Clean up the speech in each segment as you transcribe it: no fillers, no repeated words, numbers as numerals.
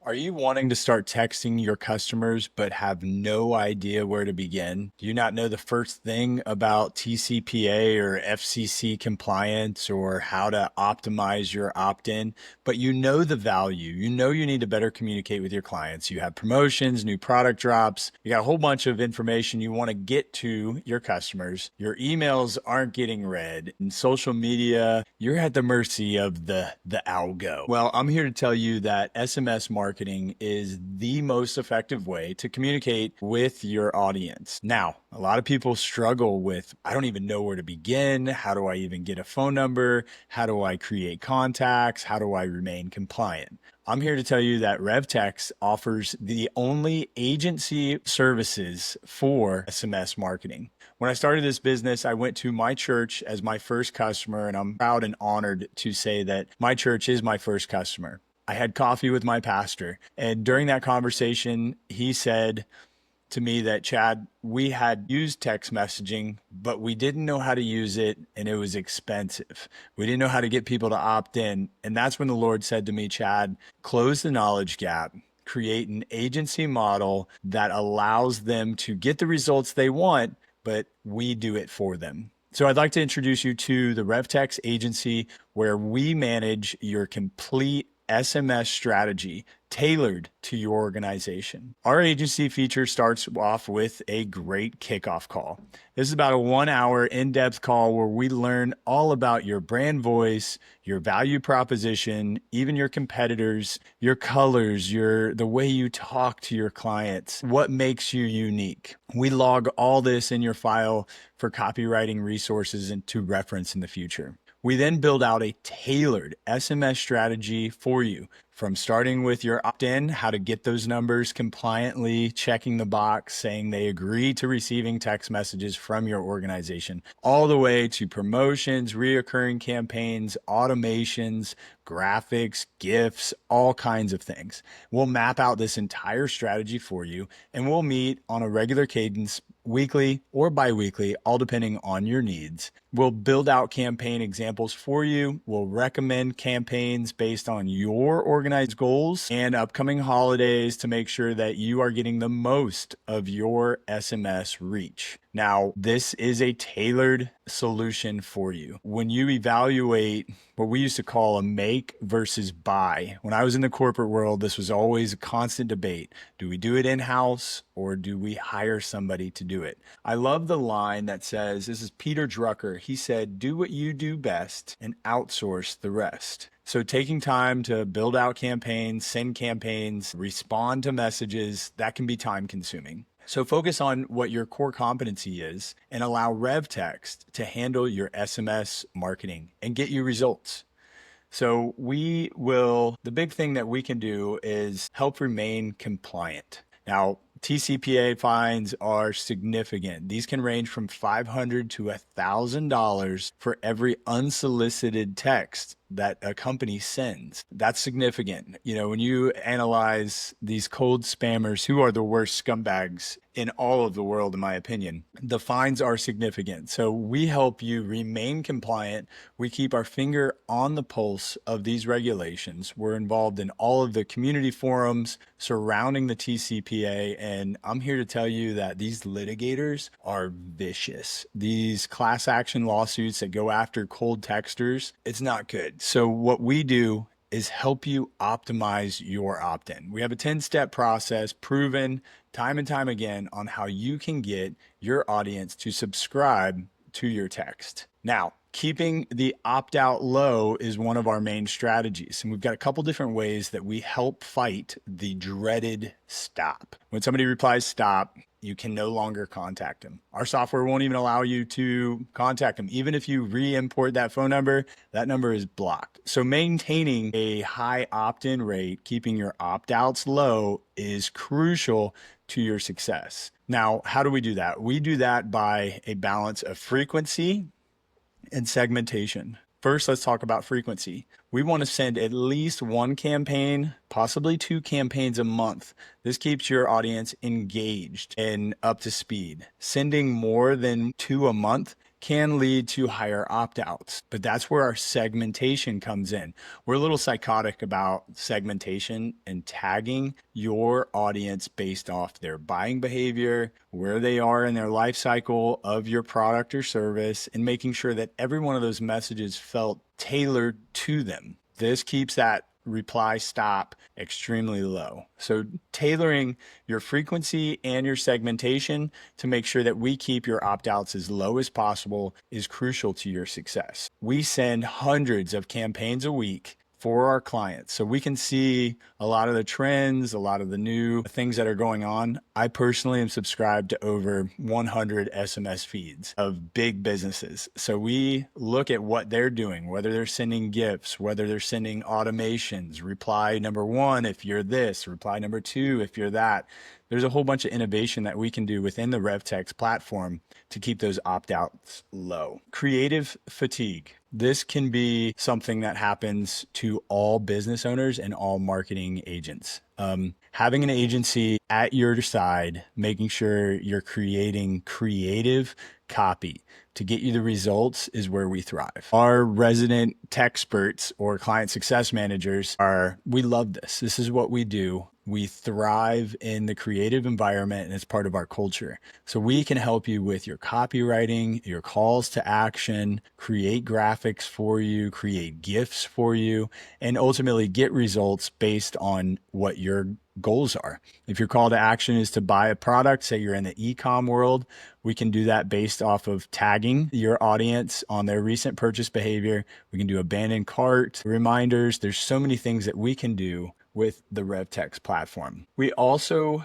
Are you wanting to start texting your customers but have no idea where to begin? Do you not know the first thing about TCPA or FCC compliance or how to optimize your opt-in, but you know the value? You know you need to better communicate with your clients. You have promotions, new product drops. You got a whole bunch of information you want to get to your customers. Your emails aren't getting read. In social media, you're at the mercy of the algo. Well, I'm here to tell you that SMS marketing is the most effective way to communicate with your audience. Now, a lot of people struggle with, I don't even know where to begin. How do I even get a phone number? How do I create contacts? How do I remain compliant? I'm here to tell you that RevText offers the only agency services for SMS marketing. When I started this business, I went to my church as my first customer, and I'm proud and honored to say that my church is my first customer. I had coffee with my pastor, and during that conversation, he said to me that, Chad, we had used text messaging, but we didn't know how to use it, and it was expensive. We didn't know how to get people to opt in. And that's when the Lord said to me, Chad, close the knowledge gap, create an agency model that allows them to get the results they want, but we do it for them. So I'd like to introduce you to the RevText agency, where we manage your complete SMS strategy tailored to your organization. Our agency feature starts off with a great kickoff call. This is about a 1-hour in-depth call where we learn all about your brand voice, your value proposition, even your competitors, your colors, the way you talk to your clients, what makes you unique. We log all this in your file for copywriting resources and to reference in the future. We then build out a tailored SMS strategy for you, from starting with your opt-in, how to get those numbers compliantly, checking the box, saying they agree to receiving text messages from your organization, all the way to promotions, reoccurring campaigns, automations, graphics, GIFs, all kinds of things. We'll map out this entire strategy for you, and we'll meet on a regular cadence, weekly or bi-weekly, all depending on your needs. We'll build out campaign examples for you. We'll recommend campaigns based on your organized goals and upcoming holidays to make sure that you are getting the most of your SMS reach. Now, this is a tailored solution for you. When you evaluate what we used to call a make versus buy, when I was in the corporate world, this was always a constant debate. Do we do it in-house or do we hire somebody to do it? I love the line that says, this is Peter Drucker. He said, do what you do best and outsource the rest. So taking time to build out campaigns, send campaigns, respond to messages, that can be time consuming. So focus on what your core competency is and allow RevText to handle your SMS marketing and get you results. So the big thing that we can do is help remain compliant. Now, TCPA fines are significant. These can range from $500 to $1,000 for every unsolicited text that a company sends. That's significant. You know, when you analyze these cold spammers, who are the worst scumbags in all of the world, in my opinion, the fines are significant. So we help you remain compliant. We keep our finger on the pulse of these regulations. We're involved in all of the community forums surrounding the TCPA. And I'm here to tell you that these litigators are vicious. These class action lawsuits that go after cold texters, it's not good. So what we do is help you optimize your opt-in. We have a 10-step process proven time and time again on how you can get your audience to subscribe to your text. Now, keeping the opt-out low is one of our main strategies. And we've got a couple different ways that we help fight the dreaded stop. When somebody replies stop, you can no longer contact them. Our software won't even allow you to contact them. Even if you re-import that phone number, that number is blocked. So maintaining a high opt-in rate, keeping your opt-outs low, is crucial to your success. Now, how do we do that? We do that by a balance of frequency and segmentation. First, let's talk about frequency. We want to send at least one campaign, possibly 2 campaigns a month. This keeps your audience engaged and up to speed. Sending more than 2 a month can lead to higher opt-outs. But that's where our segmentation comes in. We're a little psychotic about segmentation and tagging your audience based off their buying behavior, where they are in their life cycle of your product or service, and making sure that every one of those messages felt tailored to them. This keeps that reply stop extremely low. So tailoring your frequency and your segmentation to make sure that we keep your opt-outs as low as possible is crucial to your success. We send hundreds of campaigns a week for our clients, so we can see a lot of the trends, a lot of the new things that are going on. I personally am subscribed to over 100 SMS feeds of big businesses. So we look at what they're doing, whether they're sending gifts, whether they're sending automations, reply number 1 if you're this, reply number 2 if you're that. There's a whole bunch of innovation that we can do within the RevText platform to keep those opt-outs low. Creative fatigue. This can be something that happens to all business owners and all marketing agents. Having an agency at your side, making sure you're creating creative copy to get you the results is where we thrive. Our resident techsperts or client success managers we love this. This is what we do. We thrive in the creative environment and it's part of our culture. So we can help you with your copywriting, your calls to action, create graphics for you, create GIFs for you, and ultimately get results based on what your goals are. If your call to action is to buy a product, say you're in the e-com world, we can do that based off of tagging your audience on their recent purchase behavior. We can do abandoned cart reminders. There's so many things that we can do with the RevText platform. We also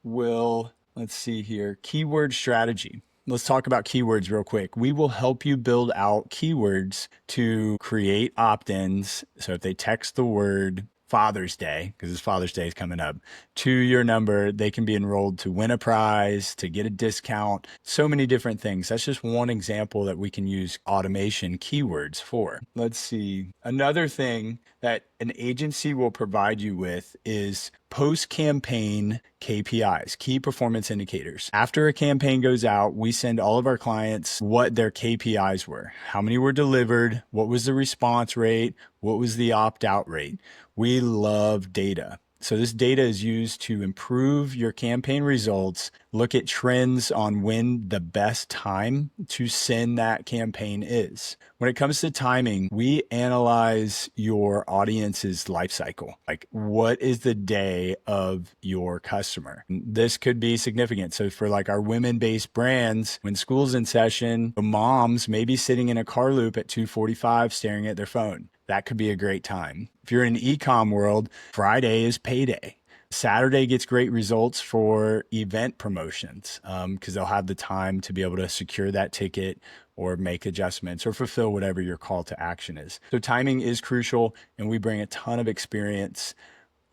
will, let's see here, keyword strategy. Let's talk about keywords real quick. We will help you build out keywords to create opt-ins. So if they text the word Father's Day, because it's Father's Day is coming up, to your number, they can be enrolled to win a prize, to get a discount, so many different things. That's just one example that we can use automation keywords for. Let's see. Another thing that an agency will provide you with is post-campaign KPIs, key performance indicators. After a campaign goes out, we send all of our clients what their KPIs were, how many were delivered, what was the response rate, what was the opt-out rate. We love data. So this data is used to improve your campaign results, look at trends on when the best time to send that campaign is. When it comes to timing, we analyze your audience's life cycle. Like, what is the day of your customer? This could be significant. So for like our women-based brands, when school's in session, the moms may be sitting in a car loop at 2:45 staring at their phone. That could be a great time. If you're in the e-com world, Friday is payday. Saturday gets great results for event promotions because they'll have the time to be able to secure that ticket or make adjustments or fulfill whatever your call to action is. So timing is crucial, and we bring a ton of experience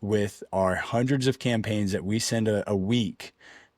with our hundreds of campaigns that we send a week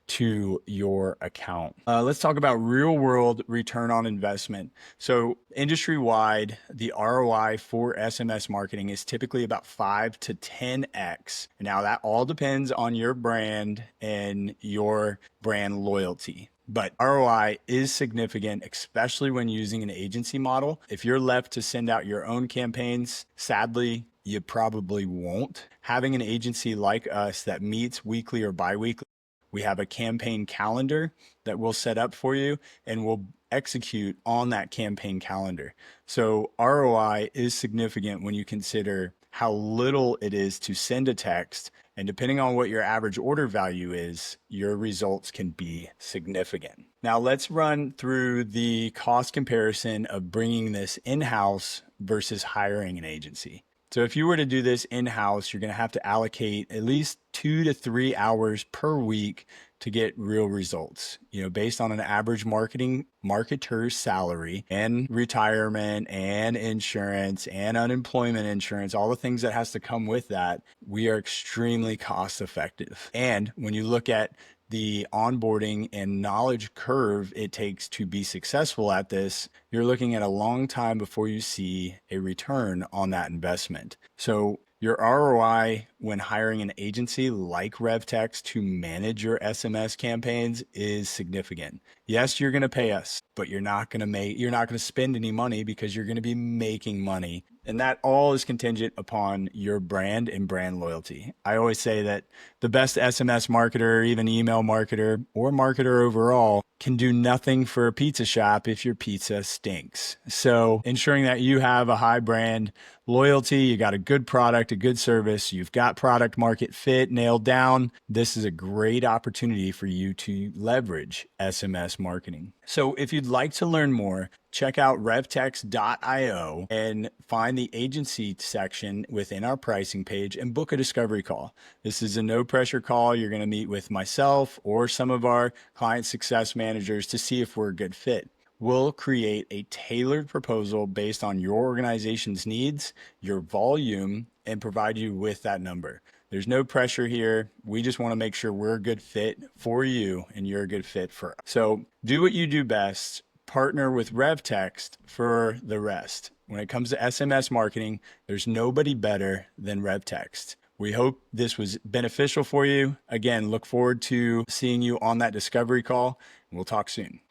to your account. Let's talk about real world return on investment. So industry wide, the ROI for SMS marketing is typically about 5 to 10x. Now that all depends on your brand and your brand loyalty. But ROI is significant, especially when using an agency model. If you're left to send out your own campaigns, sadly, you probably won't. Having an agency like us that meets weekly or biweekly, we have a campaign calendar that we'll set up for you and we'll execute on that campaign calendar. So ROI is significant when you consider how little it is to send a text. And depending on what your average order value is, your results can be significant. Now let's run through the cost comparison of bringing this in-house versus hiring an agency. So if you were to do this in-house, you're going to have to allocate at least 2 to 3 hours per week to get real results, based on an average marketer's salary and retirement and insurance and unemployment insurance, all the things that has to come with that. We are extremely cost effective. And when you look at the onboarding and knowledge curve it takes to be successful at this, you're looking at a long time before you see a return on that investment. So Your ROI when hiring an agency like RevText to manage your SMS campaigns is significant. Yes, you're going to pay us, but you're not going to spend any money because you're going to be making money. And that all is contingent upon your brand and brand loyalty. I always say that the best SMS marketer, even email marketer, or marketer overall can do nothing for a pizza shop if your pizza stinks. So ensuring that you have a high brand loyalty, you got a good product, a good service, you've got product market fit nailed down, this is a great opportunity for you to leverage SMS marketing. So if you'd like to learn more, check out revtext.io and find the agency section within our pricing page and book a discovery call. This is a no pressure call. You're going to meet with myself or some of our client success managers to see if we're a good fit. We'll create a tailored proposal based on your organization's needs, your volume, and provide you with that number. There's no pressure here. We just want to make sure we're a good fit for you and you're a good fit for us. So do what you do best. Partner with RevText for the rest. When it comes to SMS marketing, there's nobody better than RevText. We hope this was beneficial for you. Again, look forward to seeing you on that discovery call. We'll talk soon.